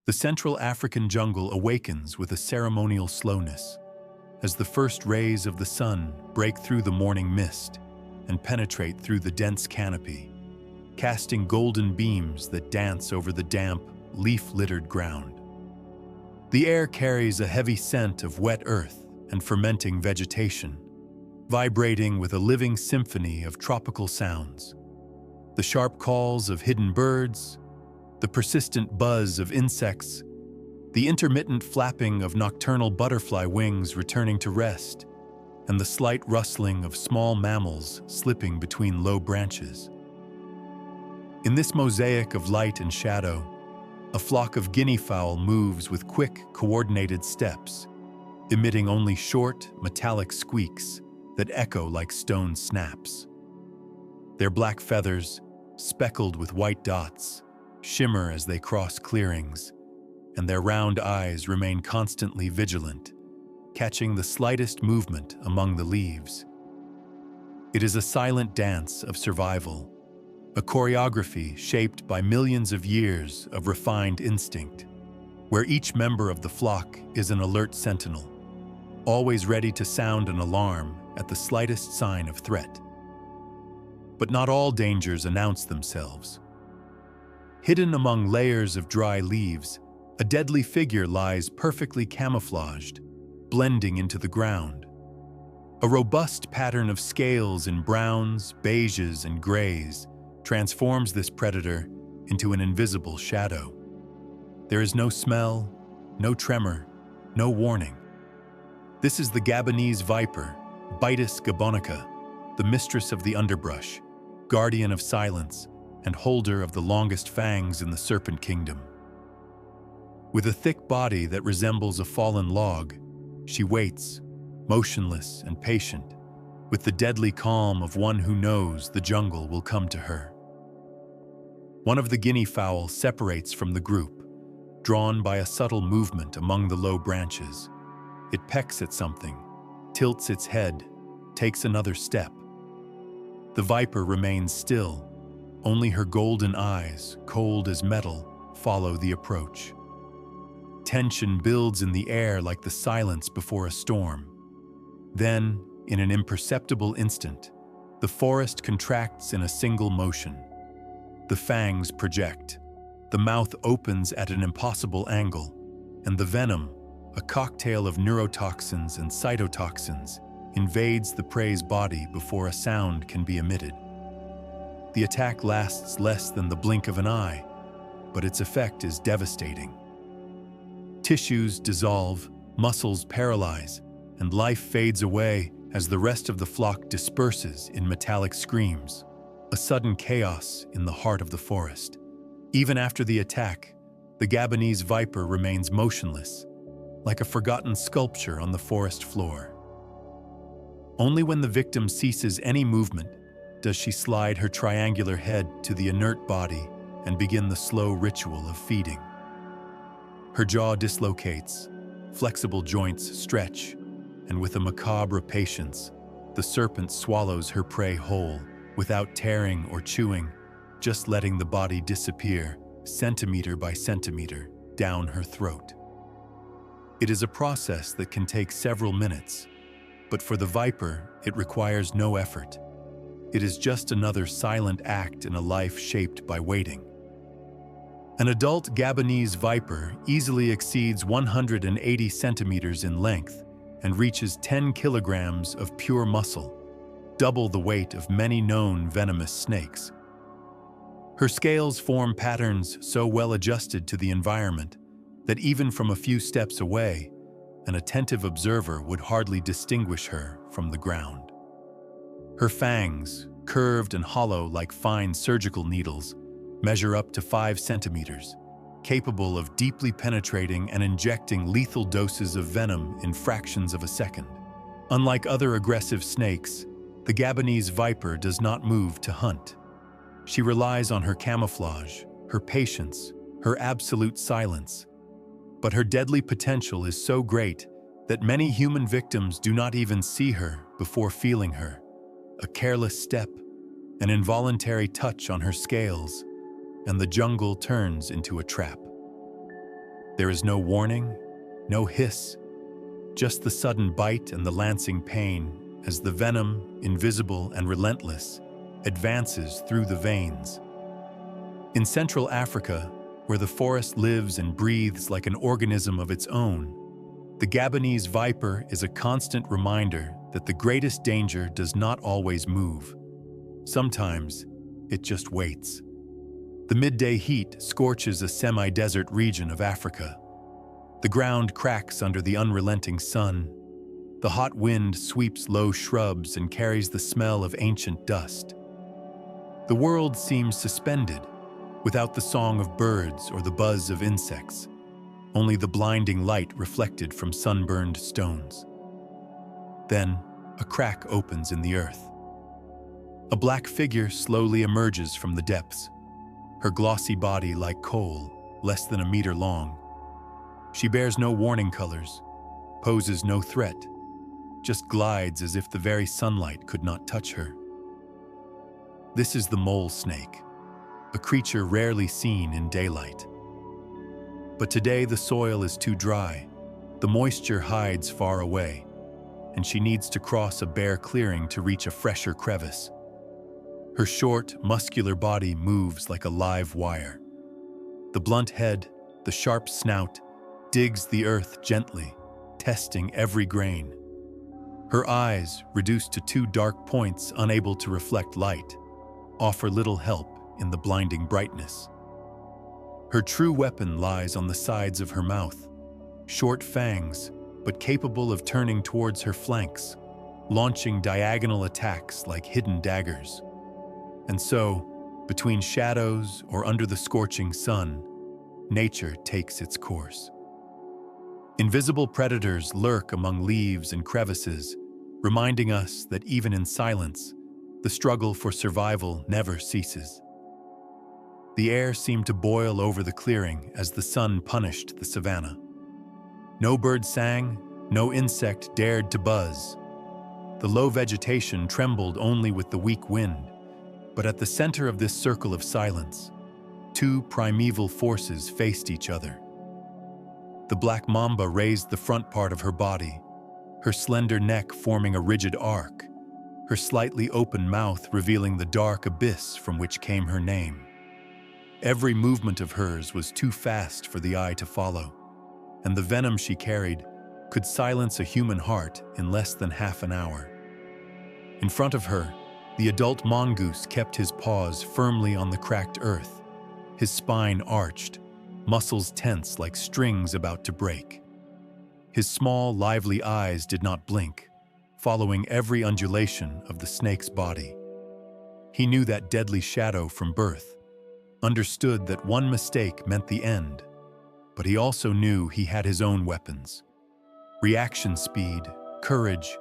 The Central African jungle awakens with a ceremonial slowness as the first rays of the sun break through the morning mist and penetrate through the dense canopy, casting golden beams that dance over the damp, leaf-littered ground. The air carries a heavy scent of wet earth and fermenting vegetation, vibrating with a living symphony of tropical sounds. The sharp calls of hidden birds, the persistent buzz of insects, the intermittent flapping of nocturnal butterfly wings returning to rest, and the slight rustling of small mammals slipping between low branches. In this mosaic of light and shadow, a flock of guinea fowl moves with quick, coordinated steps, emitting only short, metallic squeaks that echo like stone snaps. Their black feathers, speckled with white dots, shimmer as they cross clearings, and their round eyes remain constantly vigilant, catching the slightest movement among the leaves. It is a silent dance of survival, a choreography shaped by millions of years of refined instinct, where each member of the flock is an alert sentinel, always ready to sound an alarm at the slightest sign of threat. But not all dangers announce themselves. Hidden among layers of dry leaves, a deadly figure lies perfectly camouflaged, blending into the ground. A robust pattern of scales in browns, beiges, and grays transforms this predator into an invisible shadow. There is no smell, no tremor, no warning. This is the Gabonese viper, Bitis gabonica, the mistress of the underbrush, guardian of silence, and holder of the longest fangs in the serpent kingdom. With a thick body that resembles a fallen log, she waits, motionless and patient, with the deadly calm of one who knows the jungle will come to her. One of the guinea fowl separates from the group, drawn by a subtle movement among the low branches. It pecks at something, tilts its head, takes another step. The viper remains still. Only her golden eyes, cold as metal, follow the approach. Tension builds in the air like the silence before a storm. Then, in an imperceptible instant, the forest contracts in a single motion. The fangs project, the mouth opens at an impossible angle, and the venom, a cocktail of neurotoxins and cytotoxins, invades the prey's body before a sound can be emitted. The attack lasts less than the blink of an eye, but its effect is devastating. Tissues dissolve, muscles paralyze, and life fades away as the rest of the flock disperses in metallic screams, a sudden chaos in the heart of the forest. Even after the attack, the Gabonese viper remains motionless, like a forgotten sculpture on the forest floor. Only when the victim ceases any movement does she slide her triangular head to the inert body and begin the slow ritual of feeding. Her jaw dislocates, flexible joints stretch, and with a macabre patience, the serpent swallows her prey whole, without tearing or chewing, just letting the body disappear, centimeter by centimeter, down her throat. It is a process that can take several minutes, but for the viper, it requires no effort. It is just another silent act in a life shaped by waiting. An adult Gabonese viper easily exceeds 180 centimeters in length and reaches 10 kilograms of pure muscle, double the weight of many known venomous snakes. Her scales form patterns so well adjusted to the environment that even from a few steps away, an attentive observer would hardly distinguish her from the ground. Her fangs, curved and hollow like fine surgical needles, measure up to 5 centimeters, capable of deeply penetrating and injecting lethal doses of venom in fractions of a second. Unlike other aggressive snakes, the Gabonese viper does not move to hunt. She relies on her camouflage, her patience, her absolute silence. But her deadly potential is so great that many human victims do not even see her before feeling her. A careless step, an involuntary touch on her scales, and the jungle turns into a trap. There is no warning, no hiss, just the sudden bite and the lancing pain as the venom, invisible and relentless, advances through the veins. In Central Africa, where the forest lives and breathes like an organism of its own, the Gabonese viper is a constant reminder that the greatest danger does not always move. Sometimes, it just waits. The midday heat scorches a semi-desert region of Africa. The ground cracks under the unrelenting sun. The hot wind sweeps low shrubs and carries the smell of ancient dust. The world seems suspended, without the song of birds or the buzz of insects, only the blinding light reflected from sunburned stones. Then, a crack opens in the earth. A black figure slowly emerges from the depths, her glossy body like coal, less than a meter long. She bears no warning colors, poses no threat, just glides as if the very sunlight could not touch her. This is the mole snake, a creature rarely seen in daylight. But today the soil is too dry, the moisture hides far away, and she needs to cross a bare clearing to reach a fresher crevice. Her short, muscular body moves like a live wire. The blunt head, the sharp snout, digs the earth gently, testing every grain. Her eyes, reduced to two dark points unable to reflect light, offer little help in the blinding brightness. Her true weapon lies on the sides of her mouth, short fangs, but capable of turning towards her flanks, launching diagonal attacks like hidden daggers. And so, between shadows or under the scorching sun, nature takes its course. Invisible predators lurk among leaves and crevices, reminding us that even in silence, the struggle for survival never ceases. The air seemed to boil over the clearing as the sun punished the savanna. No bird sang, no insect dared to buzz. The low vegetation trembled only with the weak wind, but at the center of this circle of silence, two primeval forces faced each other. The black mamba raised the front part of her body, her slender neck forming a rigid arc, her slightly open mouth revealing the dark abyss from which came her name. Every movement of hers was too fast for the eye to follow, and the venom she carried could silence a human heart in less than half an hour. In front of her, the adult mongoose kept his paws firmly on the cracked earth, his spine arched, muscles tense like strings about to break. His small, lively eyes did not blink, following every undulation of the snake's body. He knew that deadly shadow from birth, understood that one mistake meant the end, but he also knew he had his own weapons: reaction speed, courage,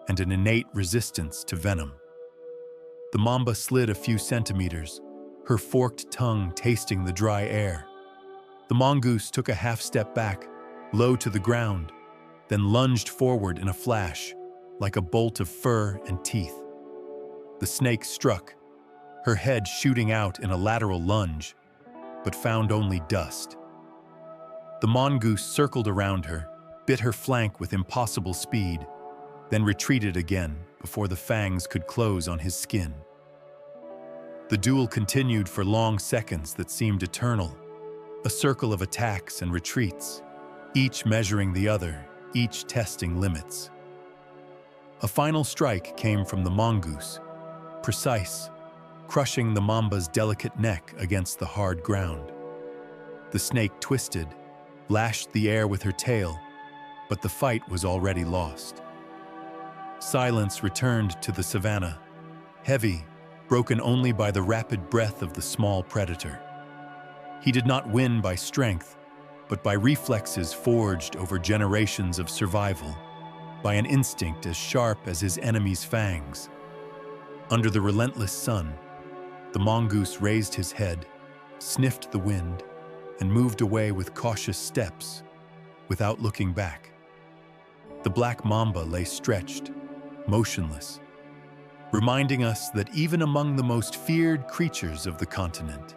and an innate resistance to venom. The mamba slid a few centimeters, her forked tongue tasting the dry air. The mongoose took a half step back, low to the ground, then lunged forward in a flash, like a bolt of fur and teeth. The snake struck, her head shooting out in a lateral lunge, but found only dust. The mongoose circled around her, bit her flank with impossible speed, then retreated again before the fangs could close on his skin. The duel continued for long seconds that seemed eternal, a circle of attacks and retreats, each measuring the other, each testing limits. A final strike came from the mongoose, precise, crushing the mamba's delicate neck against the hard ground. The snake twisted, lashed the air with her tail, but the fight was already lost. Silence returned to the savanna, heavy, broken only by the rapid breath of the small predator. He did not win by strength, but by reflexes forged over generations of survival, by an instinct as sharp as his enemy's fangs. Under the relentless sun, the mongoose raised his head, sniffed the wind, and moved away with cautious steps, without looking back. The black mamba lay stretched, motionless, reminding us that even among the most feared creatures of the continent,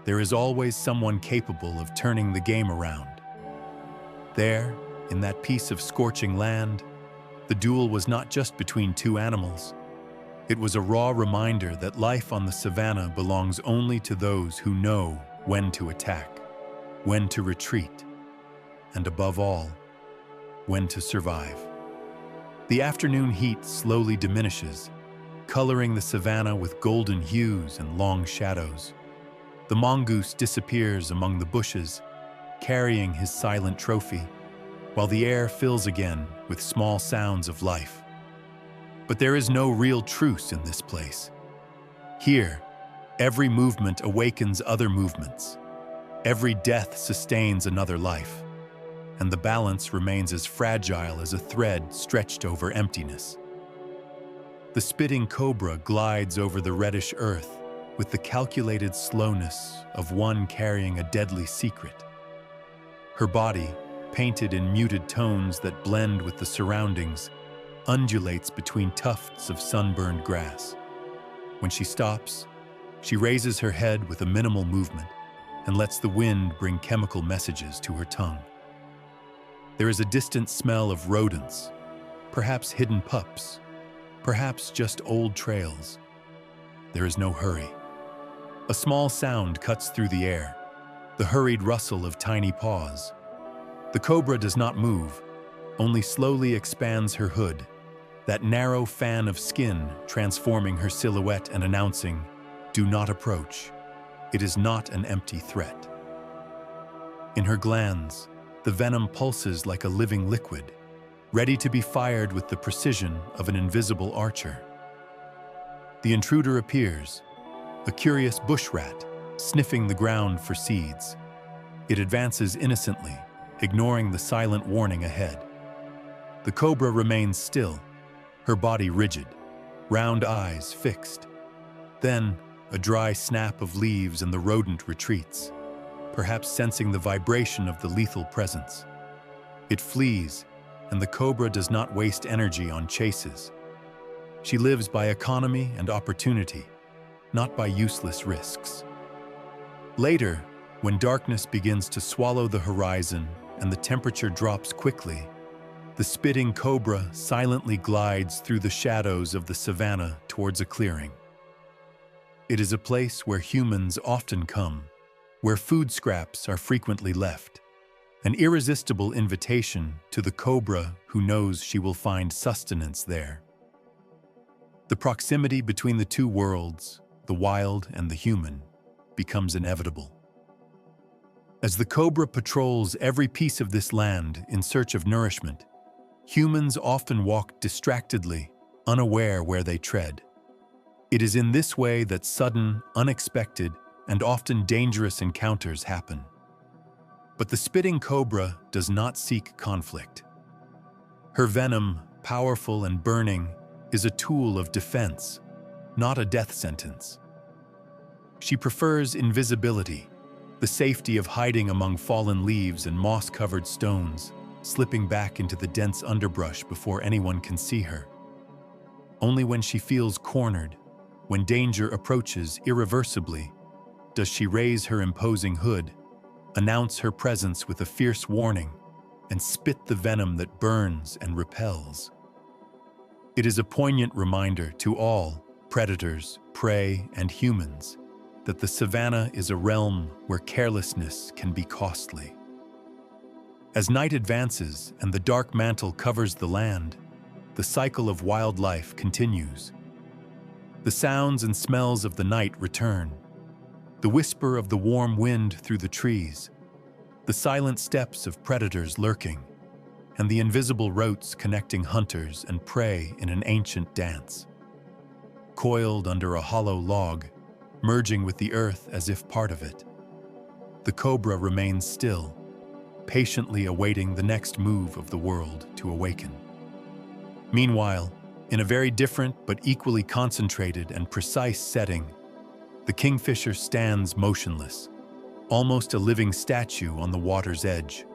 there is always someone capable of turning the game around. There, in that piece of scorching land, the duel was not just between two animals. It was a raw reminder that life on the savannah belongs only to those who know when to attack, when to retreat, and above all, when to survive. The afternoon heat slowly diminishes, coloring the savannah with golden hues and long shadows. The mongoose disappears among the bushes, carrying his silent trophy, while the air fills again with small sounds of life. But there is no real truce in this place. Here, every movement awakens other movements. Every death sustains another life, and the balance remains as fragile as a thread stretched over emptiness. The spitting cobra glides over the reddish earth with the calculated slowness of one carrying a deadly secret. Her body, painted in muted tones that blend with the surroundings, undulates between tufts of sunburned grass. When she stops, she raises her head with a minimal movement and lets the wind bring chemical messages to her tongue. There is a distant smell of rodents, perhaps hidden pups, perhaps just old trails. There is no hurry. A small sound cuts through the air, the hurried rustle of tiny paws. The cobra does not move, only slowly expands her hood, that narrow fan of skin transforming her silhouette and announcing, "Do not approach. It is not an empty threat." In her glands, the venom pulses like a living liquid, ready to be fired with the precision of an invisible archer. The intruder appears, a curious bush rat, sniffing the ground for seeds. It advances innocently, ignoring the silent warning ahead. The cobra remains still, her body rigid, round eyes fixed. Then, a dry snap of leaves and the rodent retreats, perhaps sensing the vibration of the lethal presence. It flees, and the cobra does not waste energy on chases. She lives by economy and opportunity, not by useless risks. Later, when darkness begins to swallow the horizon and the temperature drops quickly, the spitting cobra silently glides through the shadows of the savannah towards a clearing. It is a place where humans often come, where food scraps are frequently left, an irresistible invitation to the cobra who knows she will find sustenance there. The proximity between the two worlds, the wild and the human, becomes inevitable. As the cobra patrols every piece of this land in search of nourishment, humans often walk distractedly, unaware where they tread. It is in this way that sudden, unexpected, and often dangerous encounters happen. But the spitting cobra does not seek conflict. Her venom, powerful and burning, is a tool of defense, not a death sentence. She prefers invisibility, the safety of hiding among fallen leaves and moss-covered stones, slipping back into the dense underbrush before anyone can see her. Only when she feels cornered, when danger approaches irreversibly, does she raise her imposing hood, announce her presence with a fierce warning, and spit the venom that burns and repels. It is a poignant reminder to all, predators, prey, and humans, that the savannah is a realm where carelessness can be costly. As night advances and the dark mantle covers the land, the cycle of wildlife continues. The sounds and smells of the night return, the whisper of the warm wind through the trees, the silent steps of predators lurking, and the invisible routes connecting hunters and prey in an ancient dance. Coiled under a hollow log, merging with the earth as if part of it, the cobra remains still, patiently awaiting the next move of the world to awaken. Meanwhile, in a very different but equally concentrated and precise setting, the kingfisher stands motionless, almost a living statue on the water's edge.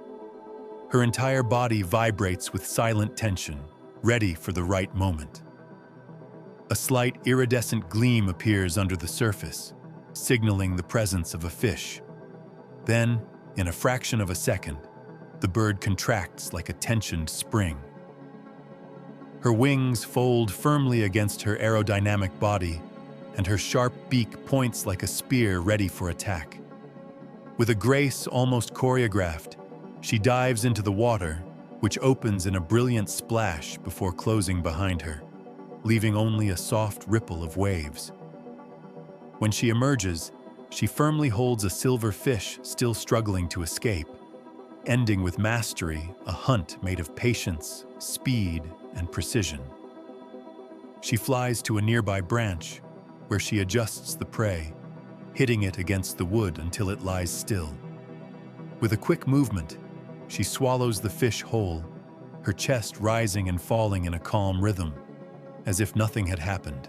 Her entire body vibrates with silent tension, ready for the right moment. A slight iridescent gleam appears under the surface, signaling the presence of a fish. Then, in a fraction of a second, The bird contracts like a tensioned spring. Her wings fold firmly against her aerodynamic body, and her sharp beak points like a spear ready for attack. With a grace almost choreographed, she dives into the water, which opens in a brilliant splash before closing behind her, leaving only a soft ripple of waves. When she emerges, she firmly holds a silver fish still struggling to escape, ending with mastery, a hunt made of patience, speed, and precision. She flies to a nearby branch, where she adjusts the prey, hitting it against the wood until it lies still. With a quick movement, she swallows the fish whole, her chest rising and falling in a calm rhythm, as if nothing had happened.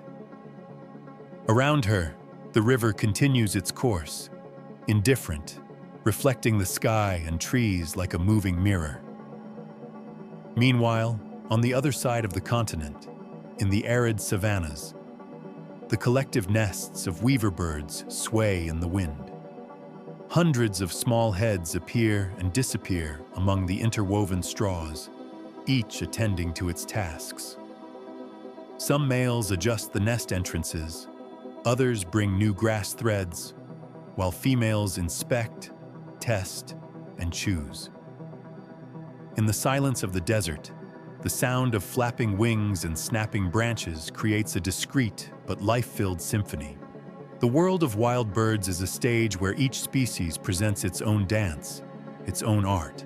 Around her, the river continues its course, indifferent, reflecting the sky and trees like a moving mirror. Meanwhile, on the other side of the continent, in the arid savannas, the collective nests of weaver birds sway in the wind. Hundreds of small heads appear and disappear among the interwoven straws, each attending to its tasks. Some males adjust the nest entrances, others bring new grass threads, while females inspect, test, and choose. In the silence of the desert, the sound of flapping wings and snapping branches creates a discreet but life-filled symphony. The world of wild birds is a stage where each species presents its own dance, its own art.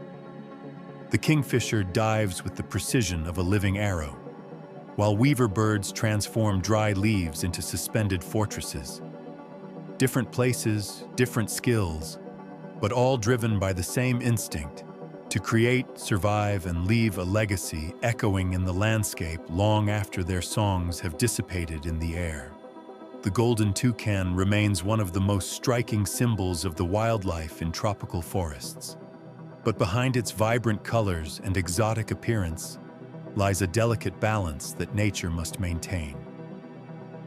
The kingfisher dives with the precision of a living arrow, while weaver birds transform dry leaves into suspended fortresses. Different places, different skills, but all driven by the same instinct: to create, survive, and leave a legacy echoing in the landscape long after their songs have dissipated in the air. The golden toucan remains one of the most striking symbols of the wildlife in tropical forests. But behind its vibrant colors and exotic appearance lies a delicate balance that nature must maintain.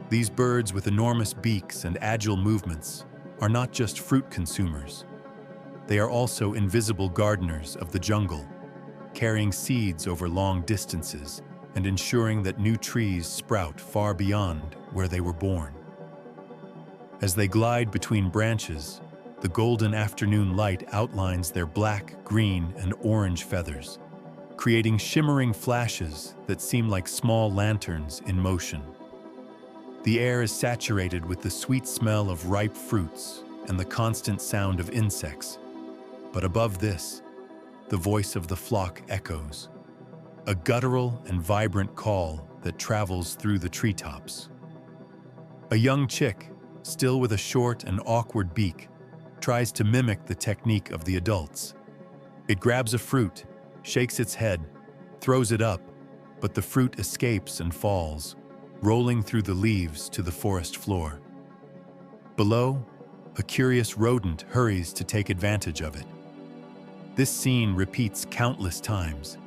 These birds with enormous beaks and agile movements are not just fruit consumers. They are also invisible gardeners of the jungle, carrying seeds over long distances and ensuring that new trees sprout far beyond where they were born. As they glide between branches, the golden afternoon light outlines their black, green, and orange feathers, creating shimmering flashes that seem like small lanterns in motion. The air is saturated with the sweet smell of ripe fruits and the constant sound of insects. But above this, the voice of the flock echoes, a guttural and vibrant call that travels through the treetops. A young chick, still with a short and awkward beak, tries to mimic the technique of the adults. It grabs a fruit, shakes its head, throws it up, but the fruit escapes and falls, rolling through the leaves to the forest floor. Below, a curious rodent hurries to take advantage of it. This scene repeats countless times,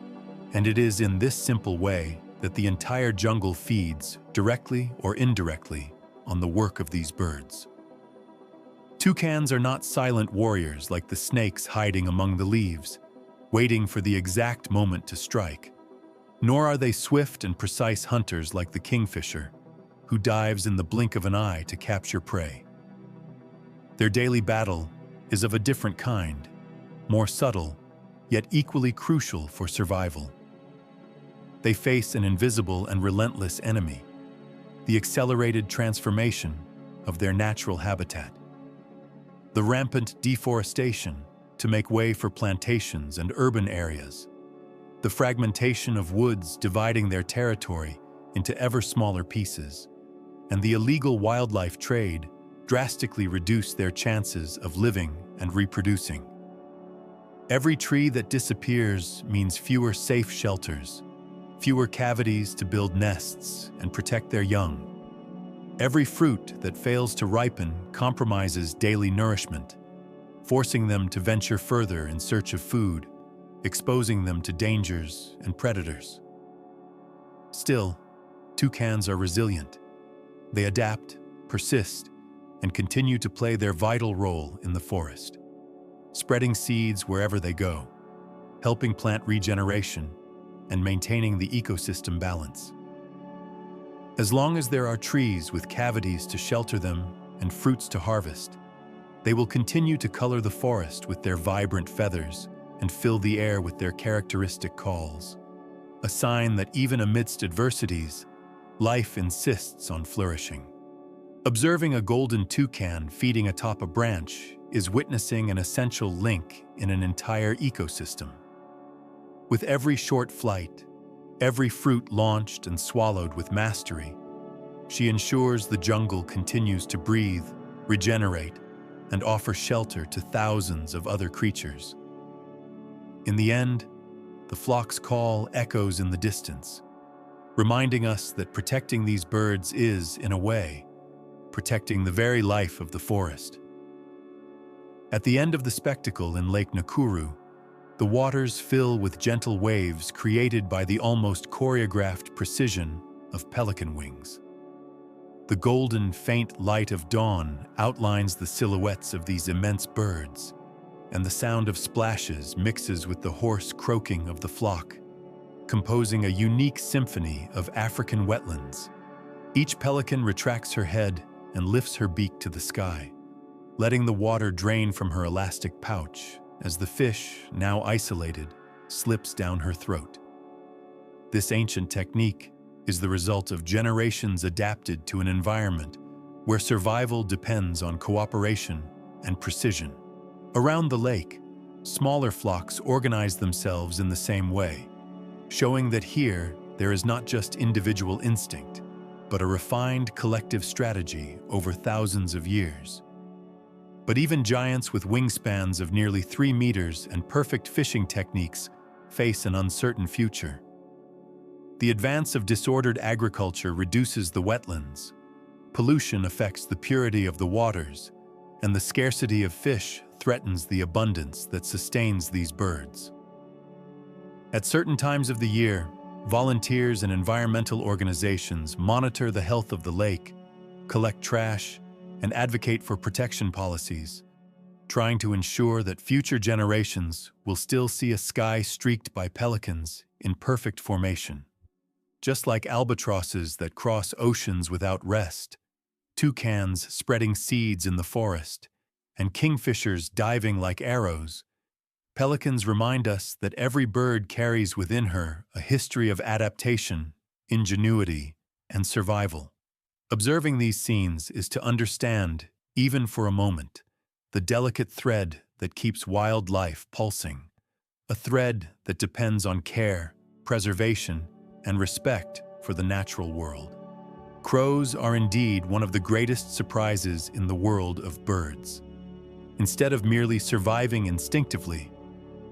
and it is in this simple way that the entire jungle feeds, directly or indirectly, on the work of these birds. Toucans are not silent warriors like the snakes hiding among the leaves, waiting for the exact moment to strike. Nor are they swift and precise hunters like the kingfisher, who dives in the blink of an eye to capture prey. Their daily battle is of a different kind, more subtle, yet equally crucial for survival. They face an invisible and relentless enemy, the accelerated transformation of their natural habitat. The rampant deforestation to make way for plantations and urban areas, the fragmentation of woods dividing their territory into ever smaller pieces, and the illegal wildlife trade drastically reduce their chances of living and reproducing. Every tree that disappears means fewer safe shelters, fewer cavities to build nests and protect their young. Every fruit that fails to ripen compromises daily nourishment, forcing them to venture further in search of food, exposing them to dangers and predators. Still, toucans are resilient. They adapt, persist, and continue to play their vital role in the forest, spreading seeds wherever they go, helping plant regeneration and maintaining the ecosystem balance. As long as there are trees with cavities to shelter them and fruits to harvest, they will continue to color the forest with their vibrant feathers and fill the air with their characteristic calls, a sign that even amidst adversities, life insists on flourishing. Observing a golden toucan feeding atop a branch is witnessing an essential link in an entire ecosystem. With every short flight, every fruit launched and swallowed with mastery, she ensures the jungle continues to breathe, regenerate, and offer shelter to thousands of other creatures. In the end, the flock's call echoes in the distance, reminding us that protecting these birds is, in a way, protecting the very life of the forest. At the end of the spectacle in Lake Nakuru, the waters fill with gentle waves created by the almost choreographed precision of pelican wings. The golden, faint light of dawn outlines the silhouettes of these immense birds, and the sound of splashes mixes with the hoarse croaking of the flock, composing a unique symphony of African wetlands. Each pelican retracts her head and lifts her beak to the sky, letting the water drain from her elastic pouch as the fish, now isolated, slips down her throat. This ancient technique is the result of generations adapted to an environment where survival depends on cooperation and precision. Around the lake, smaller flocks organize themselves in the same way, showing that here there is not just individual instinct, but a refined collective strategy over thousands of years. But even giants with wingspans of nearly 3 meters and perfect fishing techniques face an uncertain future. The advance of disordered agriculture reduces the wetlands, pollution affects the purity of the waters, and the scarcity of fish threatens the abundance that sustains these birds. At certain times of the year, volunteers and environmental organizations monitor the health of the lake, collect trash, and advocate for protection policies, trying to ensure that future generations will still see a sky streaked by pelicans in perfect formation. Just like albatrosses that cross oceans without rest, toucans spreading seeds in the forest, and kingfishers diving like arrows, pelicans remind us that every bird carries within her a history of adaptation, ingenuity, and survival. Observing these scenes is to understand, even for a moment, the delicate thread that keeps wildlife pulsing, a thread that depends on care, preservation, and respect for the natural world. Crows are indeed one of the greatest surprises in the world of birds. Instead of merely surviving instinctively,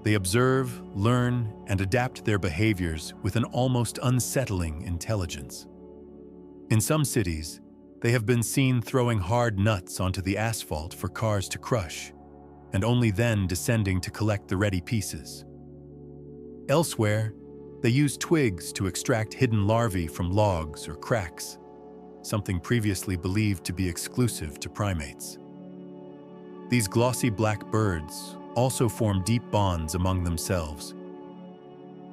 they observe, learn, and adapt their behaviors with an almost unsettling intelligence. In some cities, they have been seen throwing hard nuts onto the asphalt for cars to crush, and only then descending to collect the ready pieces. Elsewhere, they use twigs to extract hidden larvae from logs or cracks, something previously believed to be exclusive to primates. These glossy black birds also form deep bonds among themselves.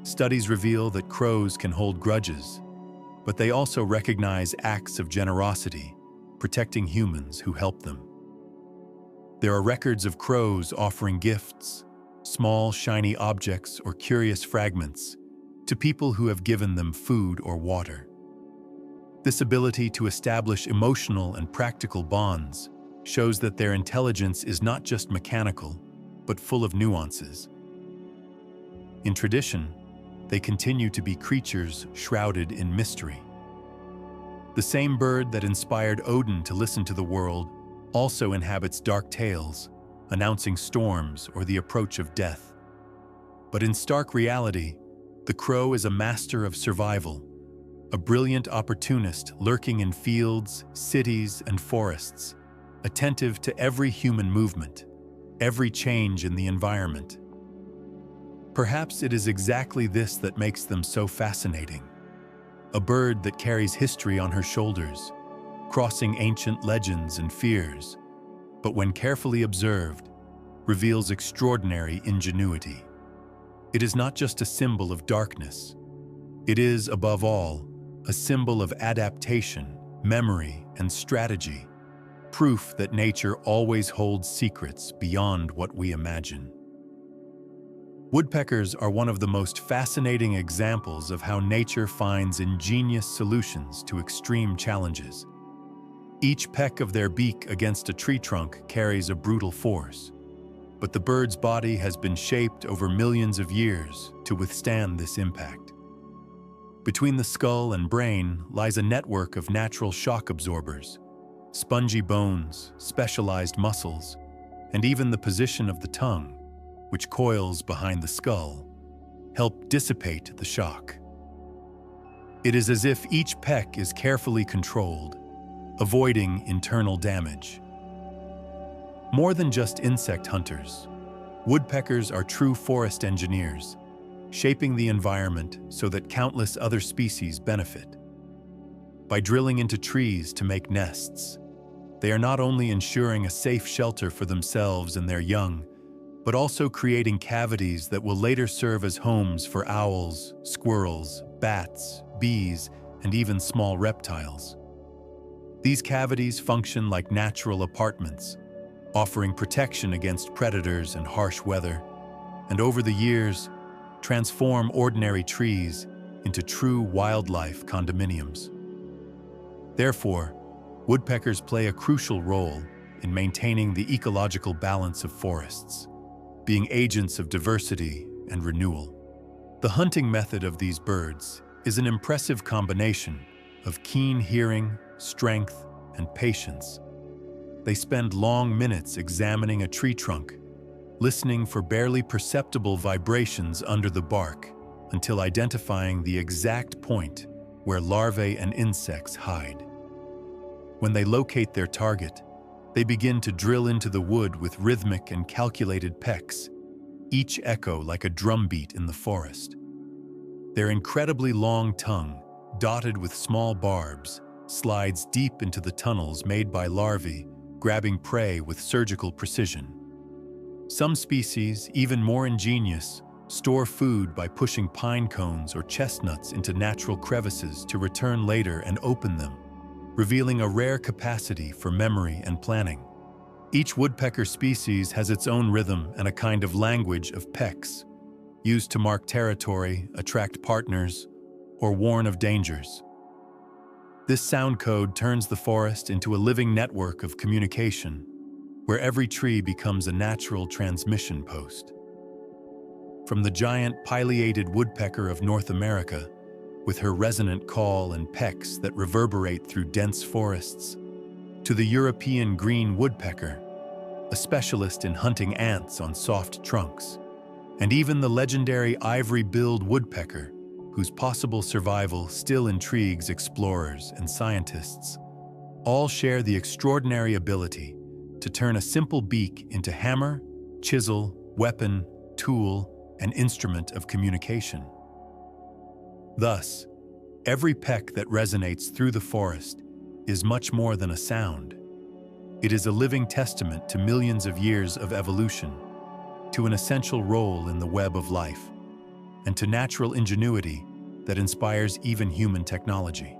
Studies reveal that crows can hold grudges, but they also recognize acts of generosity, protecting humans who help them. There are records of crows offering gifts, small, shiny objects or curious fragments, to people who have given them food or water. This ability to establish emotional and practical bonds shows that their intelligence is not just mechanical, but full of nuances. In tradition, they continue to be creatures shrouded in mystery. The same bird that inspired Odin to listen to the world also inhabits dark tales, announcing storms or the approach of death. But in stark reality, the crow is a master of survival, a brilliant opportunist lurking in fields, cities, and forests, attentive to every human movement, every change in the environment. Perhaps it is exactly this that makes them so fascinating. A bird that carries history on her shoulders, crossing ancient legends and fears, but when carefully observed, reveals extraordinary ingenuity. It is not just a symbol of darkness. It is, above all, a symbol of adaptation, memory, and strategy, proof that nature always holds secrets beyond what we imagine. Woodpeckers are one of the most fascinating examples of how nature finds ingenious solutions to extreme challenges. Each peck of their beak against a tree trunk carries a brutal force, but the bird's body has been shaped over millions of years to withstand this impact. Between the skull and brain lies a network of natural shock absorbers, spongy bones, specialized muscles, and even the position of the tongue, which coils behind the skull, help dissipate the shock. It is as if each peck is carefully controlled, avoiding internal damage. More than just insect hunters, woodpeckers are true forest engineers, shaping the environment so that countless other species benefit. By drilling into trees to make nests, they are not only ensuring a safe shelter for themselves and their young, but also creating cavities that will later serve as homes for owls, squirrels, bats, bees, and even small reptiles. These cavities function like natural apartments, offering protection against predators and harsh weather, and over the years, transform ordinary trees into true wildlife condominiums. Therefore, woodpeckers play a crucial role in maintaining the ecological balance of forests, being agents of diversity and renewal. The hunting method of these birds is an impressive combination of keen hearing, strength, and patience. They spend long minutes examining a tree trunk, listening for barely perceptible vibrations under the bark until identifying the exact point where larvae and insects hide. When they locate their target, they begin to drill into the wood with rhythmic and calculated pecks, each echo like a drumbeat in the forest. Their incredibly long tongue, dotted with small barbs, slides deep into the tunnels made by larvae, grabbing prey with surgical precision. Some species, even more ingenious, store food by pushing pine cones or chestnuts into natural crevices to return later and open them, revealing a rare capacity for memory and planning. Each woodpecker species has its own rhythm and a kind of language of pecks, used to mark territory, attract partners, or warn of dangers. This sound code turns the forest into a living network of communication, where every tree becomes a natural transmission post. From the giant pileated woodpecker of North America, with her resonant call and pecks that reverberate through dense forests, to the European green woodpecker, a specialist in hunting ants on soft trunks, and even the legendary ivory-billed woodpecker, whose possible survival still intrigues explorers and scientists, all share the extraordinary ability to turn a simple beak into hammer, chisel, weapon, tool, and instrument of communication. Thus, every peck that resonates through the forest is much more than a sound. It is a living testament to millions of years of evolution, to an essential role in the web of life, and to natural ingenuity that inspires even human technology.